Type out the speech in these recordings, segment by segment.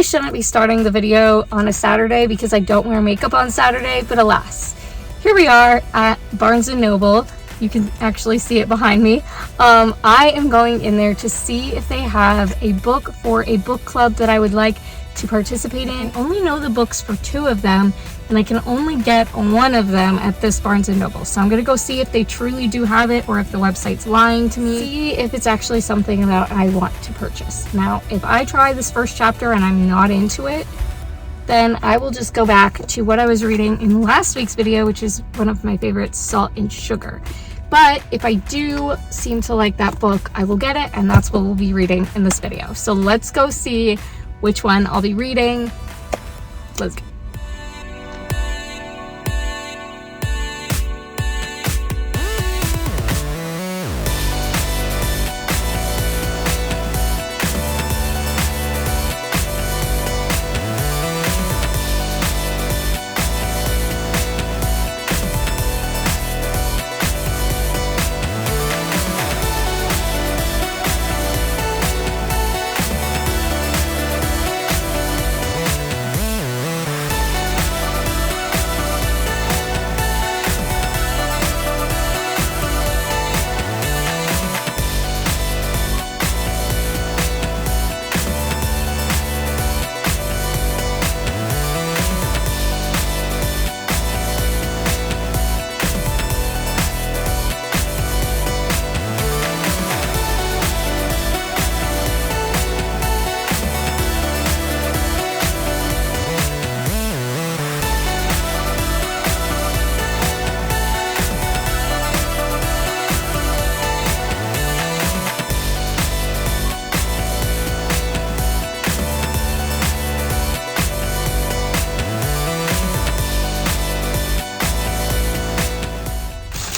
shouldn't be starting the video on a Saturday because I don't wear makeup on Saturday, but alas, here we are at Barnes & Noble. You can actually see it behind me. I am going in there to see if they have a book for a book club that I would like to participate in. I only know the books for 2 of them, and I can only get 1 of them at this Barnes & Noble. So I'm gonna go see if they truly do have it or if the website's lying to me. See if it's actually something that I want to purchase. Now, if I try this first chapter and I'm not into it, then I will just go back to what I was reading in last week's video, which is one of my favorites, Salt and Sugar. But if I do seem to like that book, I will get it, and that's what we'll be reading in this video. So let's go see which one I'll be reading. Let's go.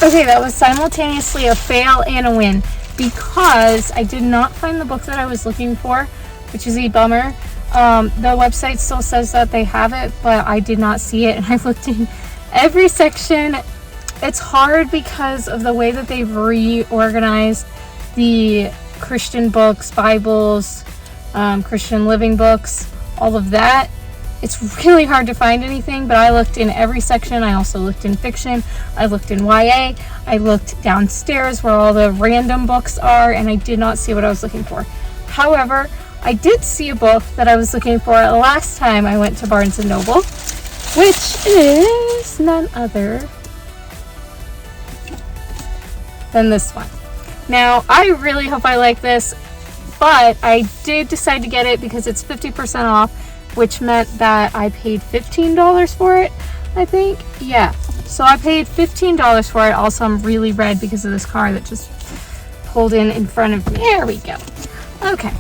Okay, that was simultaneously a fail and a win because I did not find the book that I was looking for, which is a bummer. The website still says that they have it, but I did not see it, and I looked in every section. It's hard because of the way that they've reorganized the Christian books, Bibles, Christian living books, all of that. It's really hard to find anything, but I looked in every section. I also looked in fiction. I looked in YA. I looked downstairs where all the random books are, and I did not see what I was looking for. However, I did see a book that I was looking for last time I went to Barnes & Noble, which is none other than this one. Now, I really hope I like this, but I did decide to get it because it's 50% off, which meant that I paid $15 for it, I think. Yeah, so I paid $15 for it. Also, I'm really red because of this car that just pulled in front of me. There we go. Okay.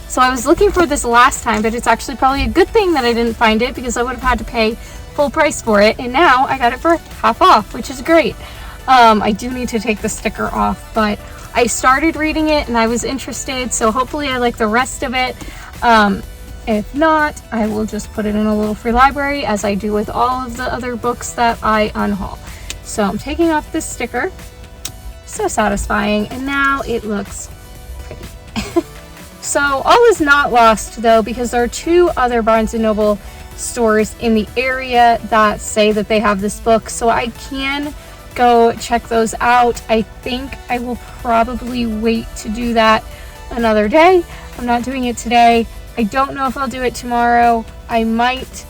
So I was looking for this last time, but it's actually probably a good thing that I didn't find it because I would have had to pay full price for it. And now I got it for half off, which is great. I do need to take the sticker off, but I started reading it and I was interested. So hopefully I like the rest of it. If not, I will just put it in a little free library as I do with all of the other books that I unhaul. So I'm taking off this sticker. So satisfying. And now it looks pretty. So all is not lost though, because there are 2 other Barnes & Noble stores in the area that say that they have this book. So I can go check those out. I think I will probably wait to do that another day. I'm not doing it today. I don't know if I'll do it tomorrow. I might,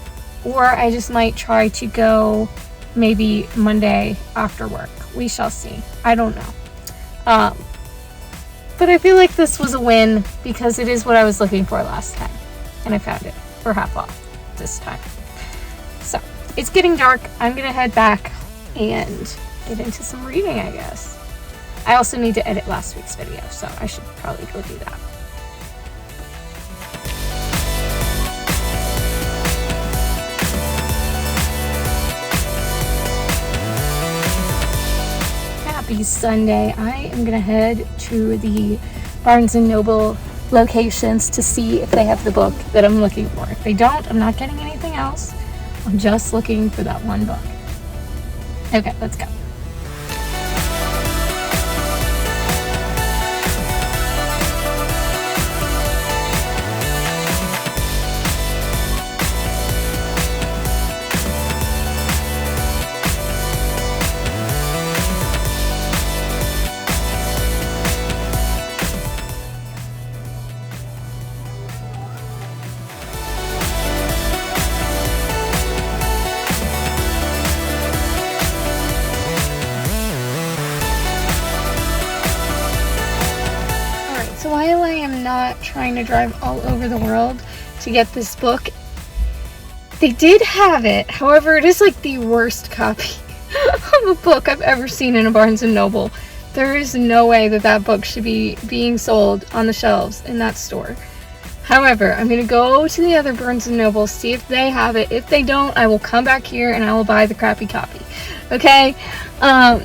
or I just might try to go maybe Monday after work. We shall see. I don't know. But I feel like this was a win because it is what I was looking for last time. And I found it for half off this time. So it's getting dark. I'm going to head back and get into some reading, I guess. I also need to edit last week's video, so I should probably go do that. Happy Sunday. I am gonna head to the Barnes & Noble locations to see if they have the book that I'm looking for. If they don't, I'm not getting anything else. I'm just looking for that one book. Okay, let's go. trying to drive all over the world to get this book. They did have it. However, it is like the worst copy of a book I've ever seen in a Barnes & Noble. There is no way that that book should be being sold on the shelves in that store. However, I'm going to go to the other Barnes & Noble, see if they have it. If they don't, I will come back here and I will buy the crappy copy. Okay?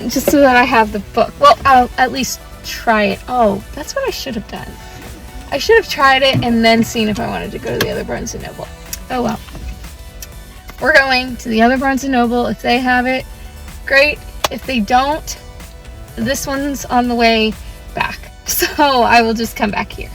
Just so that I have the book. Well, I'll at least try it. Oh, that's what I should have done. I should have tried it and then seen if I wanted to go to the other Barnes & Noble. Oh well. We're going to the other Barnes & Noble. If they have it, great. If they don't, this one's on the way back. So I will just come back here.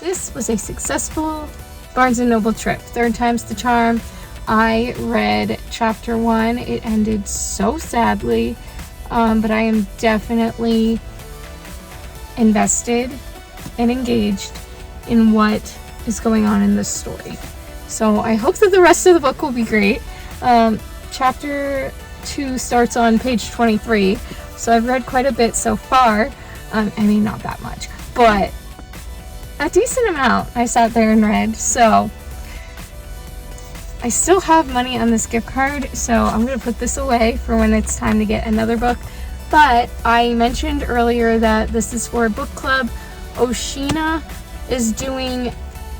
This was a successful Barnes & Noble trip. 3rd time's the charm. I read chapter 1. It ended so sadly, but I am definitely invested and engaged in what is going on in this story. So I hope that the rest of the book will be great. Chapter 2 starts on page 23, so I've read quite a bit so far. I mean, not that much, but a decent amount I sat there and read. So I still have money on this gift card, so I'm going to put this away for when it's time to get another book. But I mentioned earlier that this is for a book club. Oshina is doing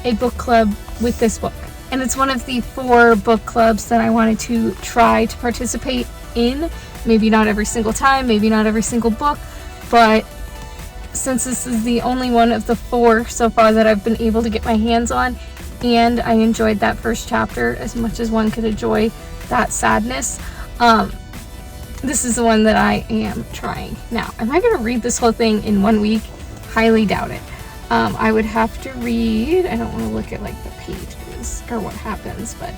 a book club with this book, and it's one of the 4 book clubs that I wanted to try to participate in. Maybe not every single time, maybe not every single book, but since this is the only one of the 4 so far that I've been able to get my hands on, and I enjoyed that first chapter as much as one could enjoy that sadness, this is the one that I am trying. Now, am I going to read this whole thing in 1 week? Highly doubt it. I would have to read, I don't want to look at like the pages or what happens, but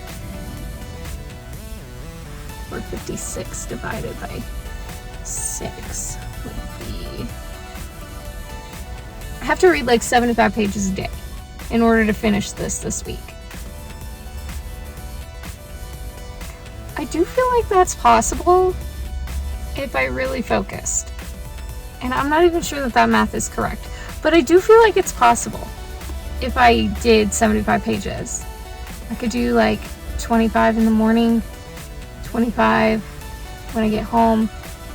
456 divided by 6 would be, I have to read like 75 pages a day in order to finish this week. I do feel like that's possible if I really focused. And I'm not even sure that that math is correct, but I do feel like it's possible if I did 75 pages. I could do like 25 in the morning, 25 when I get home,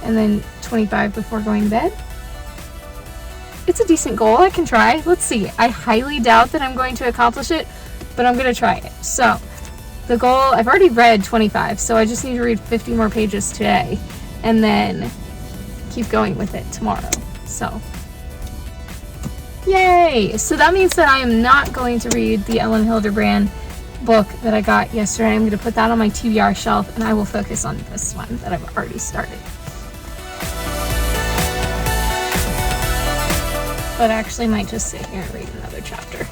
and then 25 before going to bed. It's a decent goal. I can try. Let's see. I highly doubt that I'm going to accomplish it, but I'm going to try it. So the goal, I've already read 25, so I just need to read 50 more pages today and then keep going with it tomorrow. So yay! So that means that I am not going to read the Ellen Hilderbrand book that I got yesterday. I'm going to put that on my TBR shelf, and I will focus on this one that I've already started. But I actually might just sit here and read another chapter.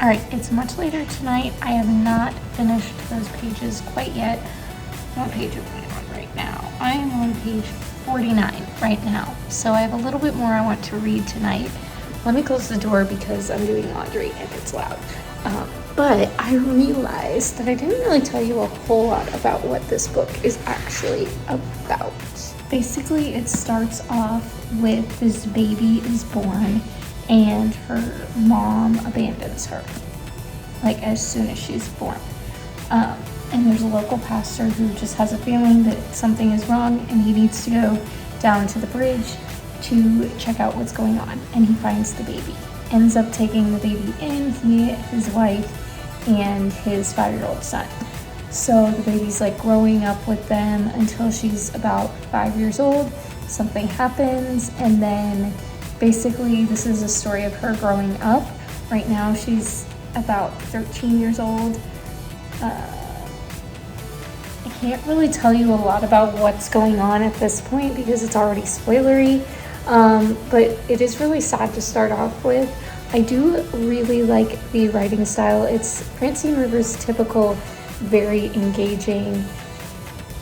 Alright, it's much later tonight. I have not finished those pages quite yet. What page am I on right now? I am on page 49 right now. So I have a little bit more I want to read tonight. Let me close the door because I'm doing laundry and it's loud. But I realized that I didn't really tell you a whole lot about what this book is actually about. Basically, it starts off with this baby is born and her mom abandons her, like as soon as she's born. And there's a local pastor who just has a feeling that something is wrong and he needs to go down to the bridge to check out what's going on. And he finds the baby, ends up taking the baby in, he, his wife, and his 5-year-old son. So the baby's like growing up with them until she's about 5 years old. Something happens, and then basically, this is a story of her growing up. Right now, she's about 13 years old. I can't really tell you a lot about what's going on at this point because it's already spoilery. But it is really sad to start off with. I do really like the writing style. It's Francine Rivers' typical, very engaging,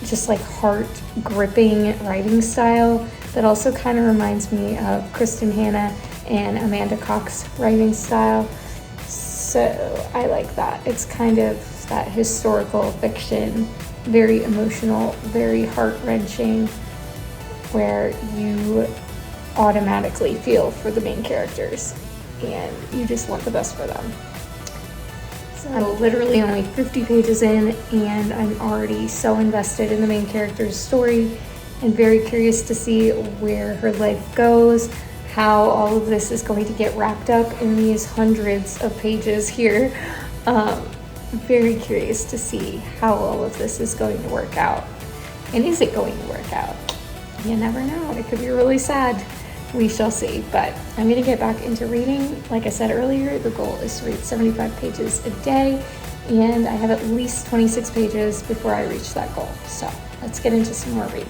just like heart-gripping writing style that also kind of reminds me of Kristen Hanna and Amanda Cox's writing style. So I like that. It's kind of that historical fiction, very emotional, very heart-wrenching, where you automatically feel for the main characters and you just want the best for them. So I'm literally only 50 pages in and I'm already so invested in the main character's story and very curious to see where her life goes, how all of this is going to get wrapped up in these hundreds of pages here. Very curious to see how all of this is going to work out. And is it going to work out? You never know. It could be really sad. We shall see. But I'm going to get back into reading. Like I said earlier, the goal is to read 75 pages a day, and I have at least 26 pages before I reach that goal. So let's get into some more reading.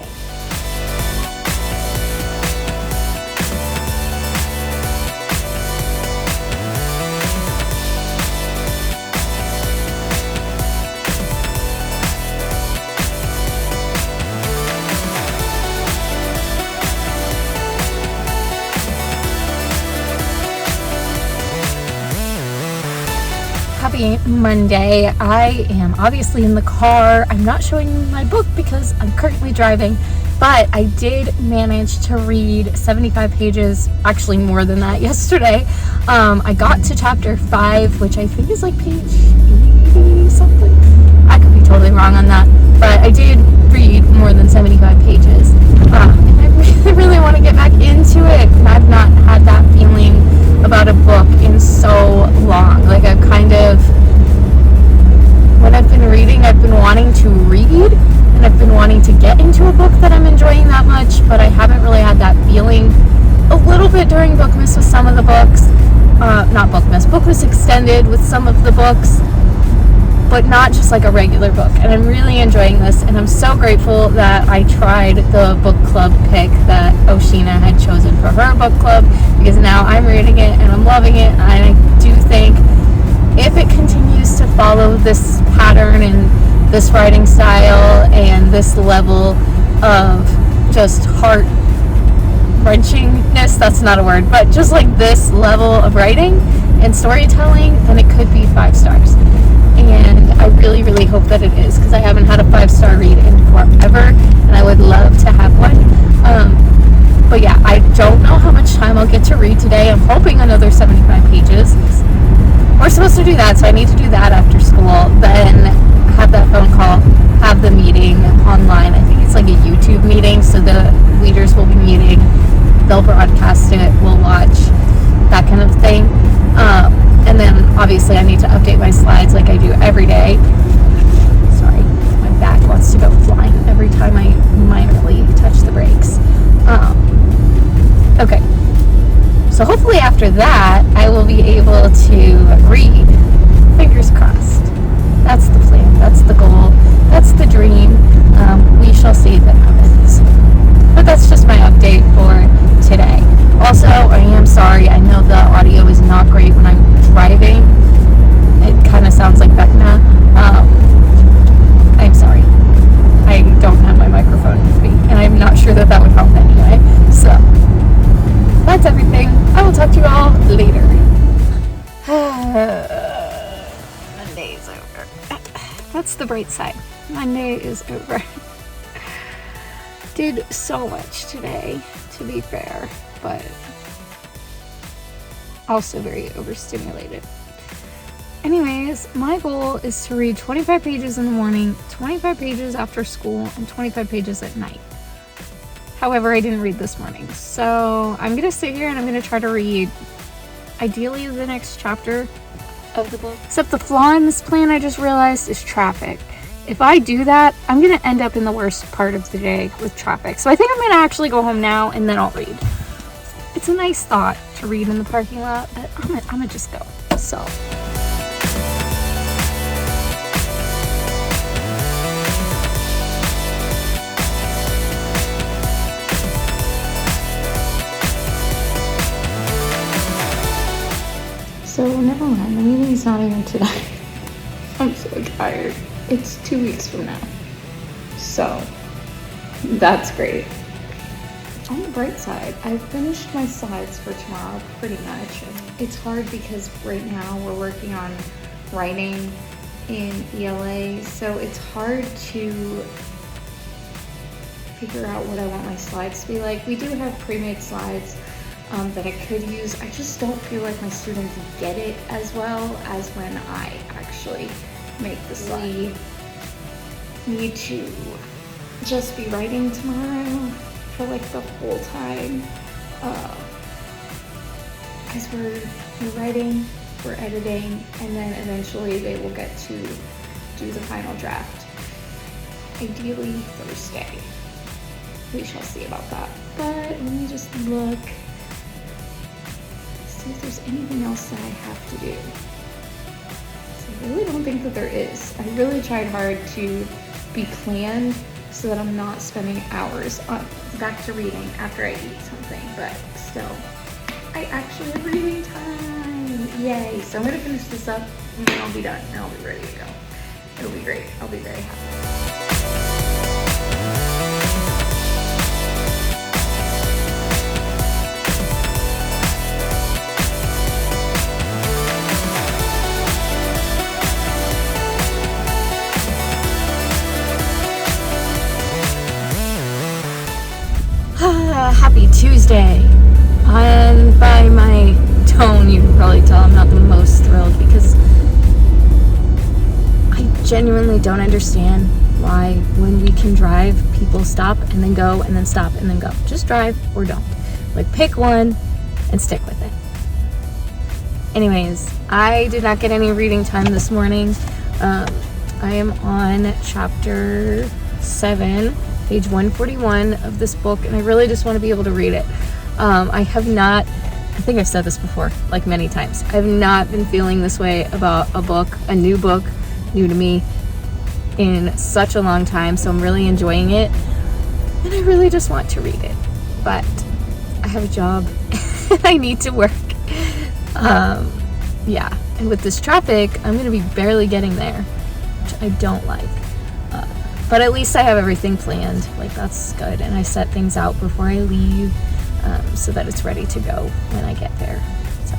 Happy Monday. I am obviously in the car. I'm not showing my book because I'm currently driving, but I did manage to read 75 pages, actually more than that yesterday. I got to chapter 5, which I think is like page 80 something. I could be totally wrong on that, but I did read more than 75 pages. And I really want to get back into it. I've not had that feeling about a book in so long. Like I've kind of, when I've been reading, I've been wanting to read and I've been wanting to get into a book that I'm enjoying that much, but I haven't really had that feeling. A little bit during Bookmas with some of the books, not Bookmas, Bookmas extended with some of the books, but not just like a regular book. And I'm really enjoying this, and I'm so grateful that I tried the book club pick that Oshina had chosen for her book club, because now I'm reading it and I'm loving it. And I do think if it continues to follow this pattern and this writing style and this level of just heart wrenchingness, that's not a word, but just like this level of writing and storytelling, then it could be 5 stars. and I really, really hope that it is, because I haven't had a 5-star read in forever, and I would love to have one. But yeah, I don't know how much time I'll get to read today. I'm hoping another 75 pages. We're supposed to do that, so I need to do that after school, then have that phone call, have the meeting online. I think it's like a YouTube meeting, so the leaders will be meeting, they'll broadcast it, we'll watch, that kind of thing. And then obviously I need to update my slides like I do every day. Sorry, my back wants to go flying every time I minorly touch the brakes. Okay, so hopefully after that I will be able to read. Fingers crossed. That's the plan, that's the goal, that's the dream. We shall see if it happens. But that's just my update for today. Also, I am sorry, I know the audio is not great when I'm driving. It kind of sounds like Vecna. I'm sorry. I don't have my microphone with me, and I'm not sure that would help anyway. So, that's everything. I will talk to you all later. Monday is over. That's the bright side. Monday is over. Did so much today, to be fair, but also very overstimulated. Anyways, my goal is to read 25 pages in the morning, 25 pages after school, and 25 pages at night. However, I didn't read this morning, so I'm going to sit here and I'm going to try to read, ideally, the next chapter of the book. Except the flaw in this plan I just realized is traffic. If I do that, I'm going to end up in the worst part of the day with traffic. So I think I'm going to actually go home now and then I'll read. It's a nice thought to read in the parking lot, but I'm gonna just go. So. So never mind, the meeting's not even today. I'm so tired. It's 2 weeks from now. So that's great. On the bright side, I've finished my slides for tomorrow pretty much. It's hard because right now we're working on writing in ELA, so it's hard to figure out what I want my slides to be like. We do have pre-made slides that I could use. I just don't feel like my students get it as well as when I actually make the slide. We need to just be writing tomorrow for like the whole time, because we're writing, we're editing, and then eventually they will get to do the final draft. Ideally Thursday. We shall see about that. But let me just look, see if there's anything else that I have to do. So I really don't think that there is. I really tried hard to be planned so that I'm not spending hours on back to reading after I eat something, but still, I actually have reading time. Yay. So I'm gonna finish this up and then I'll be done and I'll be ready to go. It'll be great. I'll be very happy. Happy Tuesday. And by my tone, you can probably tell I'm not the most thrilled because I genuinely don't understand why when we can drive, people stop and then go and then stop and then go. Just drive or don't. Like, pick one and stick with it. Anyways, I did not get any reading time this morning. I am on chapter 7. Page 141 of this book, and I really just want to be able to read it. I think I've said this before, like many times. I have not been feeling this way about a new book, new to me, in such a long time, so I'm really enjoying it, and I really just want to read it. But I have a job, and I need to work. Yeah, and with this traffic, I'm going to be barely getting there, which I don't like. But at least I have everything planned. Like, that's good. And I set things out before I leave so that it's ready to go when I get there. So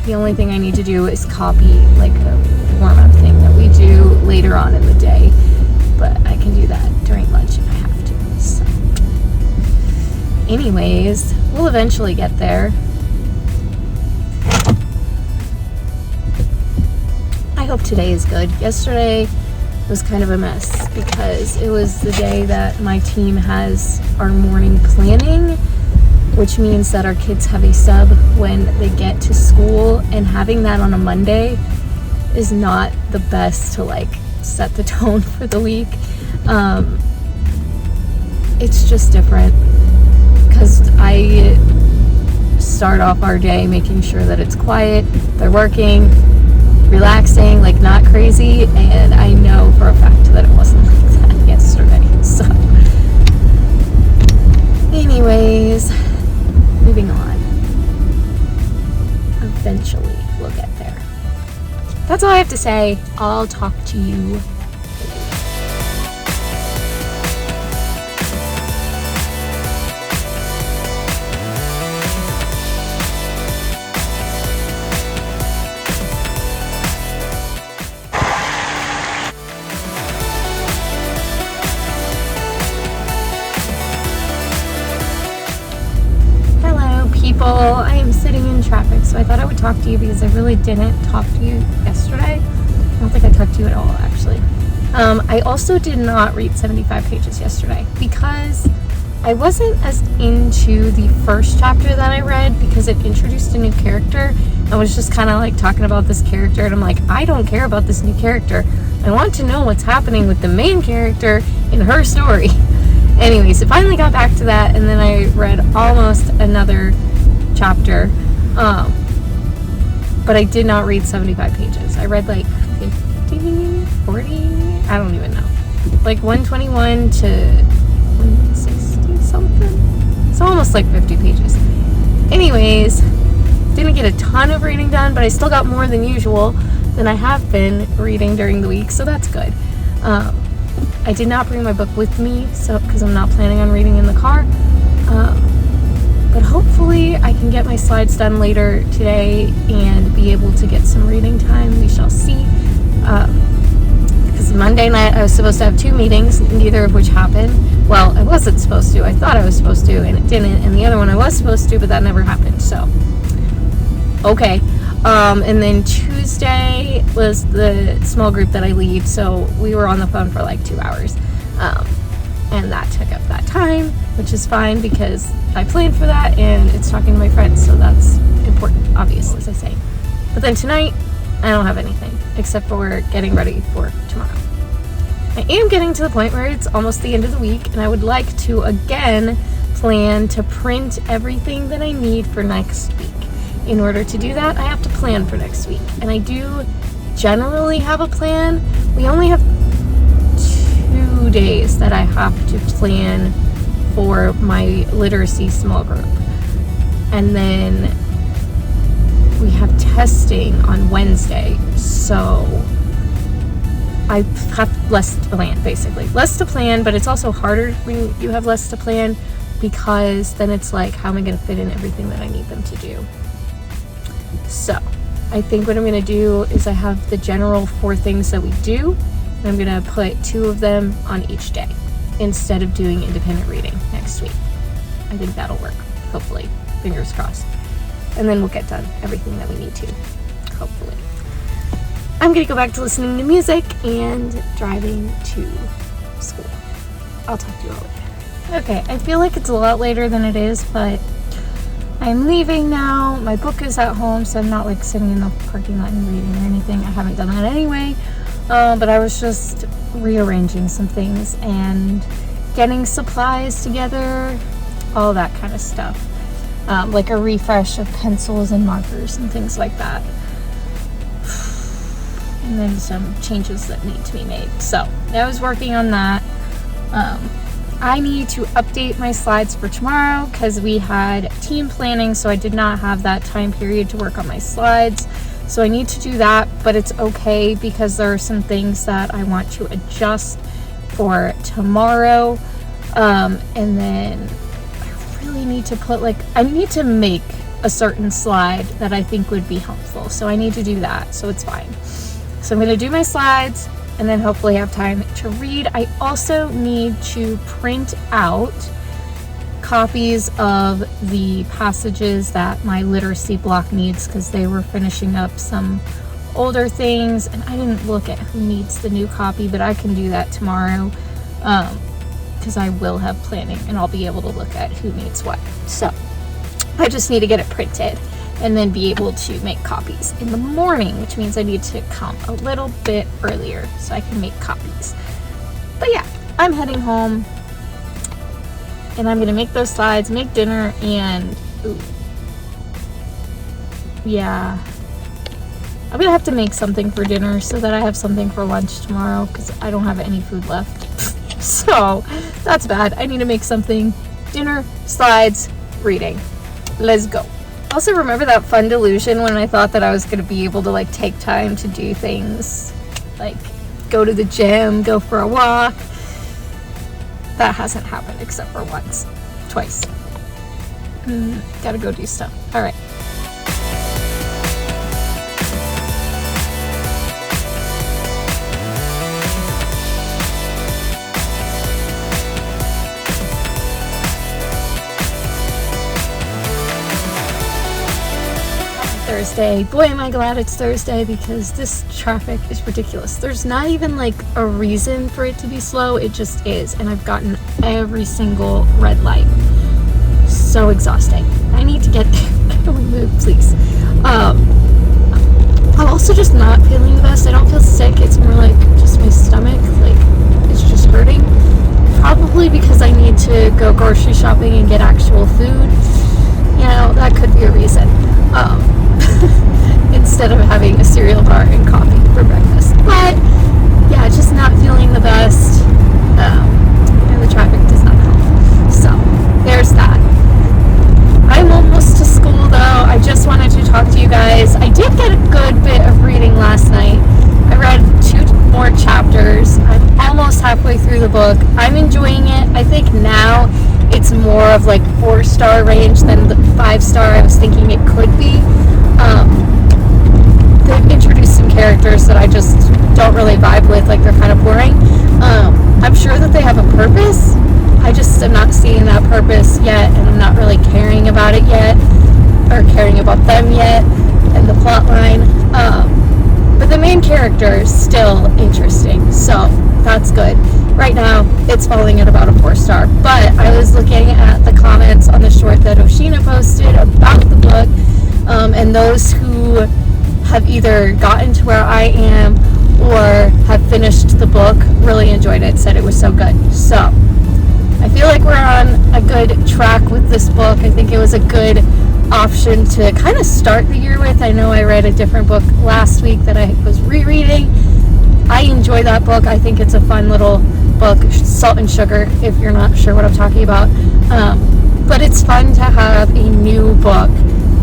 the only thing I need to do is copy like the warm-up thing that we do later on in the day, but I can do that during lunch if I have to. So anyways, we'll eventually get there. I hope today is good. Yesterday was kind of a mess because it was the day that my team has our morning planning, which means that our kids have a sub when they get to school, and having that on a Monday is not the best to like set the tone for the week. It's just different because I start off our day making sure that it's quiet, they're working, relaxing, like not crazy, and I know for a fact that it wasn't like that yesterday. So anyways, moving on. Eventually we'll get there. That's all I have to say. I'll talk to you. I am sitting in traffic, so I thought I would talk to you because I really didn't talk to you yesterday. I don't think I talked to you at all, actually. I also did not read 75 pages yesterday because I wasn't as into the first chapter that I read because it introduced a new character. I was just kind of like talking about this character, and I'm like, I don't care about this new character. I want to know what's happening with the main character in her story. Anyways, I finally got back to that, and then I read almost another chapter, but I did not read 75 pages. I read like 50, 40, I don't even know, like 121 to 160 something. It's almost like 50 pages. Anyways, didn't get a ton of reading done, but I still got more than usual than I have been reading during the week, so that's good. I did not bring my book with me, so because I'm not planning on reading in the car. But hopefully I can get my slides done later today and be able to get some reading time. We shall see. Because Monday night I was supposed to have 2 meetings, neither of which happened. Well, I wasn't supposed to. I thought I was supposed to, and it didn't. And the other one I was supposed to, but that never happened. So, okay. And then Tuesday was the small group that I lead, so we were on the phone for like 2 hours. And that took up that time, which is fine because I planned for that and it's talking to my friends, so that's important, obviously, as I say. But then tonight, I don't have anything except for getting ready for tomorrow. I am getting to the point where it's almost the end of the week, and I would like to again plan to print everything that I need for next week. In order to do that, I have to plan for next week, and I do generally have a plan. We only have 2 days that I have to plan for my literacy small group, and then we have testing on Wednesday, so I have less to plan, basically. Less to plan, but it's also harder when you have less to plan because then it's like, how am I going to fit in everything that I need them to do? So I think what I'm going to do is I have the general 4 things that we do, and I'm going to put 2 of them on each day instead of doing independent reading next week. I think that'll work, hopefully. Fingers crossed. And then we'll get done everything that we need to, hopefully. I'm going to go back to listening to music and driving to school. I'll talk to you all later. Okay, I feel like it's a lot later than it is, but I'm leaving now. My book is at home, so I'm not like sitting in the parking lot and reading or anything. I haven't done that anyway. But I was just rearranging some things and getting supplies together, all that kind of stuff. Like a refresh of pencils and markers and things like that. And then some changes that need to be made. So I was working on that. I need to update my slides for tomorrow because we had team planning, so I did not have that time period to work on my slides. So I need to do that, but it's okay because there are some things that I want to adjust for tomorrow. And then I really need to put I need to make a certain slide that I think would be helpful. So I need to do that, so it's fine. So I'm going to do my slides, and then hopefully have time to read. I also need to print out copies of the passages that my literacy block needs, because they were finishing up some older things, and I didn't look at who needs the new copy, but I can do that tomorrow, because I will have planning and I'll be able to look at who needs what. So I just need to get it printed and then be able to make copies in the morning, which means I need to come a little bit earlier so I can make copies. But yeah, I'm heading home and I'm gonna make those slides, make dinner, and yeah, I'm gonna have to make something for dinner so that I have something for lunch tomorrow, because I don't have any food left. So that's bad. I need to make something. Dinner, slides, reading. Let's go. Also, remember that fun delusion when I thought that I was gonna be able to like take time to do things, like go to the gym, go for a walk. That hasn't happened except for twice. Gotta go do stuff. All right. Thursday. Boy, am I glad it's Thursday, because this traffic is ridiculous. There's not even like a reason for it to be slow, it just is, and I've gotten every single red light. So exhausting. I need to get there. Can we move, please? I'm also just not feeling the best. I don't feel sick, it's more like just my stomach, like it's just hurting. Probably because I need to go grocery shopping and get actual food. You know, that could be a reason. Instead of having a cereal bar and coffee for breakfast. But yeah, just not feeling the best. And the traffic does not help. So there's that. I'm almost to school though. I just wanted to talk to you guys. I did get a good bit of reading last night. I read 2 more chapters. I'm almost halfway through the book. I'm enjoying it. I think now it's more of like 4-star range than the 5-star I was thinking it could be. They've introduced some characters that I just don't really vibe with, like they're kind of boring. I'm sure that they have a purpose. I just am not seeing that purpose yet, and I'm not really caring about it yet, or caring about them yet, and the plot line. But the main character is still interesting, so that's good. Right now, it's falling at about a 4-star, but I was looking at the comments on the short that Oshina posted about the book, and those who have either gotten to where I am or have finished the book really enjoyed it, said it was so good. So I feel like we're on a good track with this book. I think it was a good option to kind of start the year with. I know I read a different book last week that I was rereading. I enjoy that book. I think it's a fun little book, Salt and Sugar, if you're not sure what I'm talking about. But it's fun to have a new book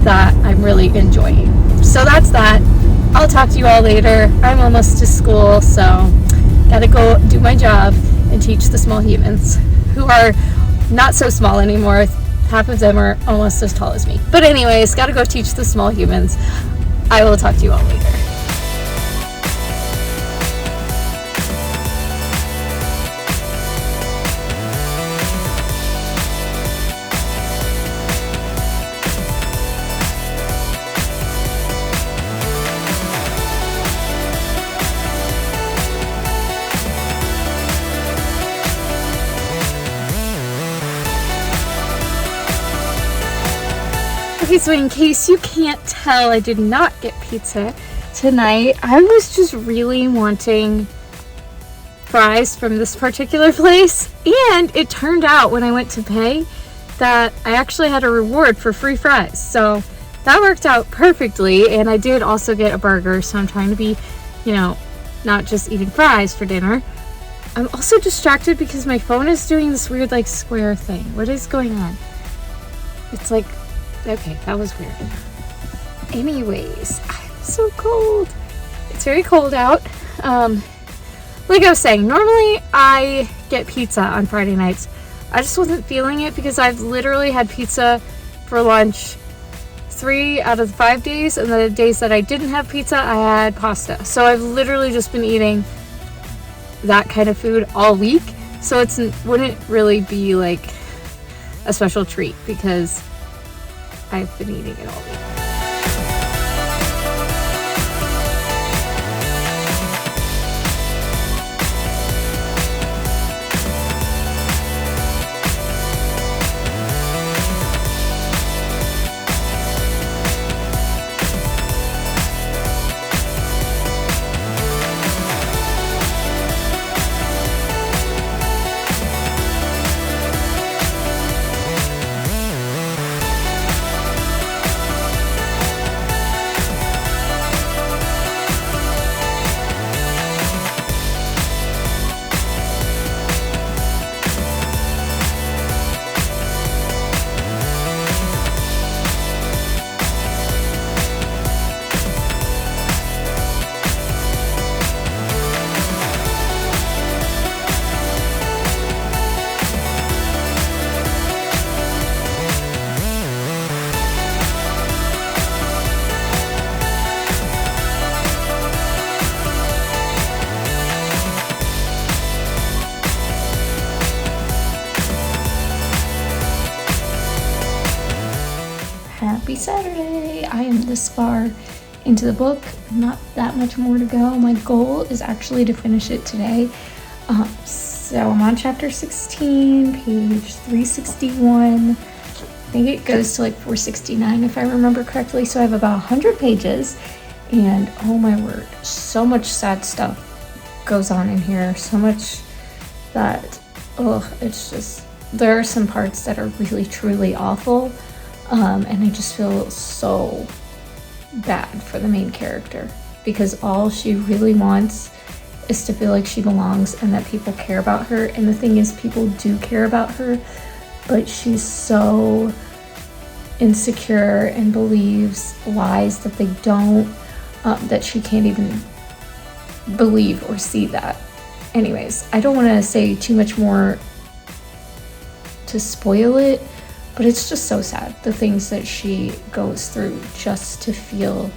that I'm really enjoying. So that's that. I'll talk to you all later. I'm almost to school, so gotta go do my job and teach the small humans, who are not so small anymore. Half of them are almost as tall as me. But anyways, gotta go teach the small humans. I will talk to you all later. Okay, so in case you can't tell, I did not get pizza tonight. I was just really wanting fries from this particular place, and it turned out when I went to pay that I actually had a reward for free fries, so that worked out perfectly. And I did also get a burger, so I'm trying to be, you know, not just eating fries for dinner. I'm also distracted because my phone is doing this weird like square thing. What is going on? It's like, okay, that was weird. Anyways, I'm so cold. It's very cold out. Like I was saying, normally I get pizza on Friday nights. I just wasn't feeling it because I've literally had pizza for lunch 3 out of the 5 days, and the days that I didn't have pizza, I had pasta. So I've literally just been eating that kind of food all week, so it wouldn't really be like a special treat because I've been eating it all week. Happy Saturday! I am this far into the book, not that much more to go. My goal is actually to finish it today. So I'm on chapter 16, page 361. I think it goes to like 469 if I remember correctly. So I have about 100 pages, and oh my word, so much sad stuff goes on in here. So much that, it's just, there are some parts that are really truly awful. And I just feel so bad for the main character because all she really wants is to feel like she belongs and that people care about her. And the thing is, people do care about her, but she's so insecure and believes lies that they don't, that she can't even believe or see that. Anyways, I don't want to say too much more to spoil it, but it's just so sad, the things that she goes through just to feel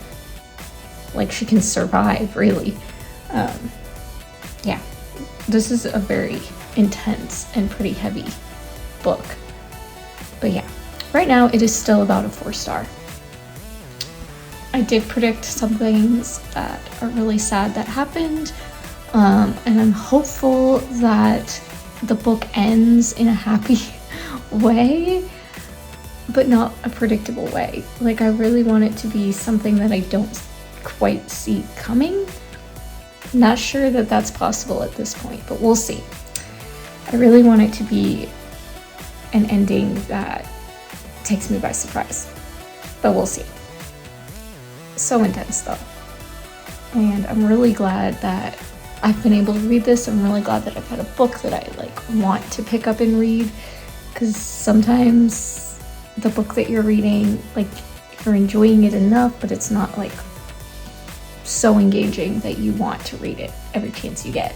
like she can survive, really. Yeah, this is a very intense and pretty heavy book. But yeah, right now it is still about a 4-star. I did predict some things that are really sad that happened, and I'm hopeful that the book ends in a happy way, but not a predictable way. Like, I really want it to be something that I don't quite see coming. Not sure that that's possible at this point, but we'll see. I really want it to be an ending that takes me by surprise, but we'll see. So intense though. And I'm really glad that I've been able to read this. I'm really glad that I've had a book that I want to pick up and read, because sometimes the book that you're reading, you're enjoying it enough, but it's not so engaging that you want to read it every chance you get.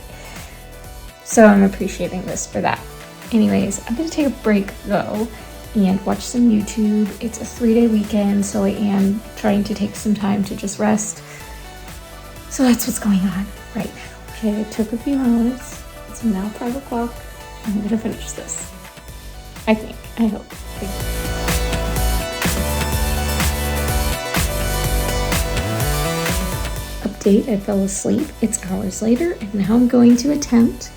So I'm appreciating this for that. Anyways, I'm gonna take a break though and watch some YouTube. It's a 3-day weekend, so I am trying to take some time to just rest. So that's what's going on right now. Okay, it took a few hours. It's now 5 o'clock. I'm gonna finish this. I hope. Update, I fell asleep. It's hours later, and now I'm going to attempt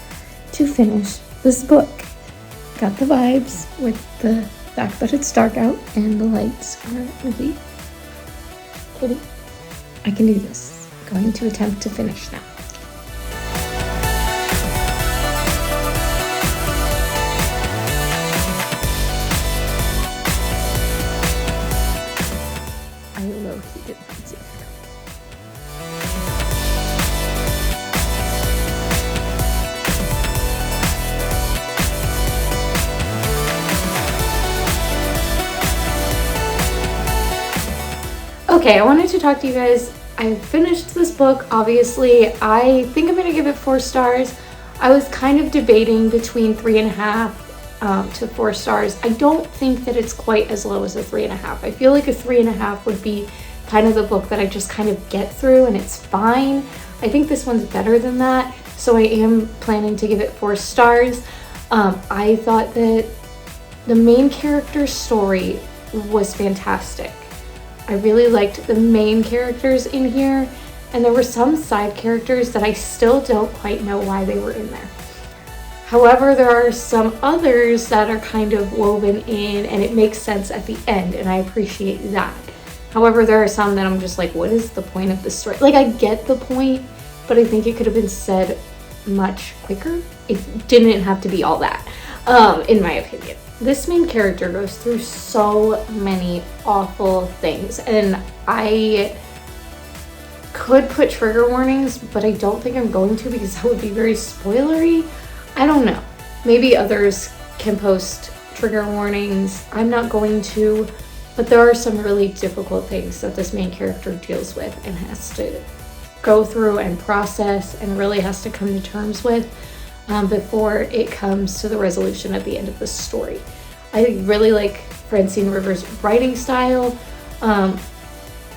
to finish this book. Got the vibes with the fact that it's dark out and the lights are really pretty. I can do this. Going to attempt to finish now. I low-key did not see that. Okay, I wanted to talk to you guys. I finished this book, obviously. I think I'm gonna give it 4 stars. I was kind of debating between 3.5 to 4 stars. I don't think that it's quite as low as a 3.5. I feel like a 3.5 would be kind of the book that I just kind of get through and it's fine. I think this one's better than that. so I am planning to give it 4 stars. I thought that the main character's story was fantastic. I really liked the main characters in here, and there were some side characters that I still don't quite know why they were in there. However, there are some others that are kind of woven in and it makes sense at the end, and I appreciate that. However, there are some that I'm just like, what is the point of this story? Like, I get the point, but I think it could have been said much quicker. It didn't have to be all that, in my opinion. This main character goes through so many awful things, and I could put trigger warnings, but I don't think I'm going to because that would be very spoilery. I don't know. Maybe others can post trigger warnings. I'm not going to, but there are some really difficult things that this main character deals with and has to go through and process and really has to come to terms with before it comes to the resolution at the end of the story. I really like Francine Rivers' writing style.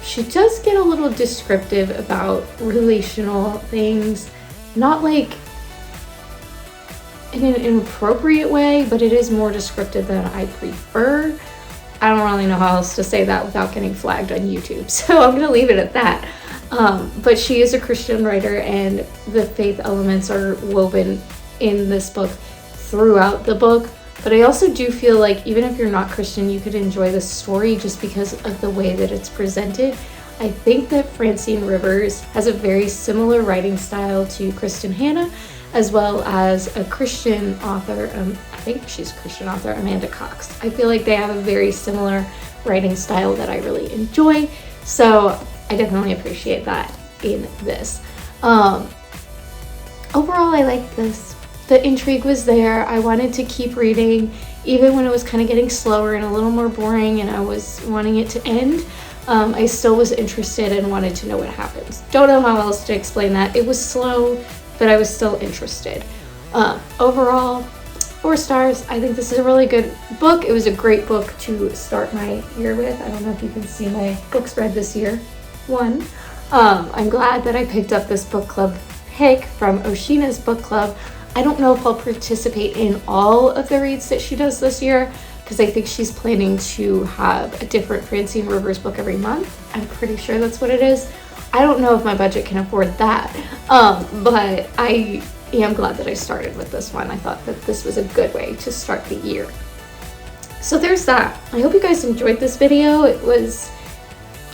She does get a little descriptive about relational things, not like in an inappropriate way, but it is more descriptive than I prefer. I don't really know how else to say that without getting flagged on YouTube, so I'm gonna leave it at that. But she is a Christian writer, and the faith elements are woven in this book throughout the book. But I also do feel like even if you're not Christian, you could enjoy this story just because of the way that it's presented. I think that Francine Rivers has a very similar writing style to Kristen Hanna, as well as a Christian author, I think she's a Christian author, Amanda Cox. I feel like they have a very similar writing style that I really enjoy, so I definitely appreciate that in this. Overall, I liked this. The intrigue was there. I wanted to keep reading, even when it was kind of getting slower and a little more boring and I was wanting it to end. I still was interested and wanted to know what happens. Don't know how else to explain that. It was slow, but I was still interested. Overall, 4 stars. I think this is a really good book. It was a great book to start my year with. I don't know if you can see my book spread this year. 1. I'm glad that I picked up this book club pick from Oshina's book club. I don't know if I'll participate in all of the reads that she does this year, because I think she's planning to have a different Francine Rivers book every month. I'm pretty sure that's what it is. I don't know if my budget can afford that, but I am glad that I started with this one. I thought that this was a good way to start the year. So there's that. I hope you guys enjoyed this video. It was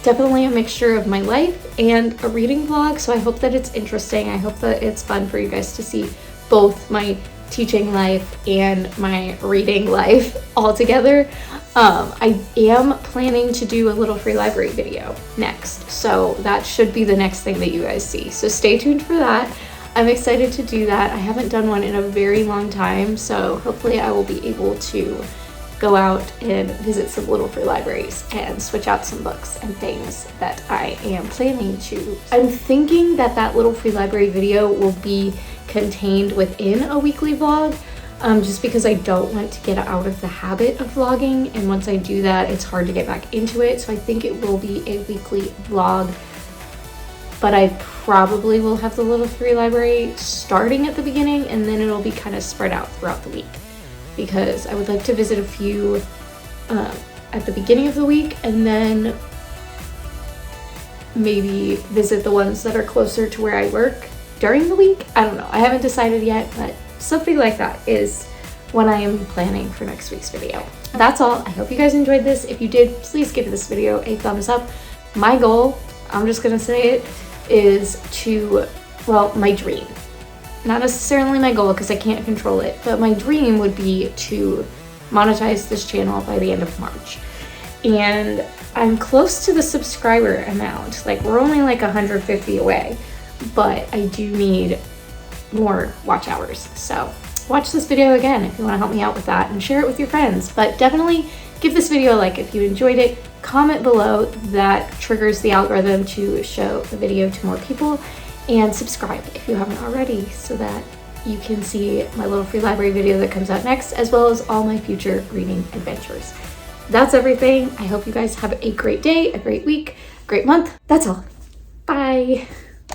definitely a mixture of my life and a reading vlog, so I hope that it's interesting. I hope that it's fun for you guys to see both my teaching life and my reading life all together. I am planning to do a little free library video next, so that should be the next thing that you guys see. So stay tuned for that. I'm excited to do that. I haven't done one in a very long time, so hopefully I will be able to go out and visit some little free libraries and switch out some books and things that I am planning to. I'm thinking that that little free library video will be contained within a weekly vlog, just because I don't want to get out of the habit of vlogging, and once I do that it's hard to get back into it. So I think it will be a weekly vlog, but I probably will have the little free library starting at the beginning, and then it'll be kind of spread out throughout the week, because I would like to visit a few at the beginning of the week, and then maybe visit the ones that are closer to where I work during the week. I don't know. I haven't decided yet, but something like that is what I am planning for next week's video. That's all. I hope you guys enjoyed this. If you did, please give this video a thumbs up. My goal, I'm just gonna say it, is to, well, my dream. Not necessarily my goal because I can't control it, but my dream would be to monetize this channel by the end of March. And I'm close to the subscriber amount. Like, we're only like 150 away, but I do need more watch hours. So watch this video again if you want to help me out with that, and share it with your friends. But definitely give this video a like if you enjoyed it. Comment below, that triggers the algorithm to show the video to more people. And subscribe if you haven't already, so that you can see my little free library video that comes out next, as well as all my future reading adventures. That's everything. I hope you guys have a great day, a great week, a great month. That's all. Bye.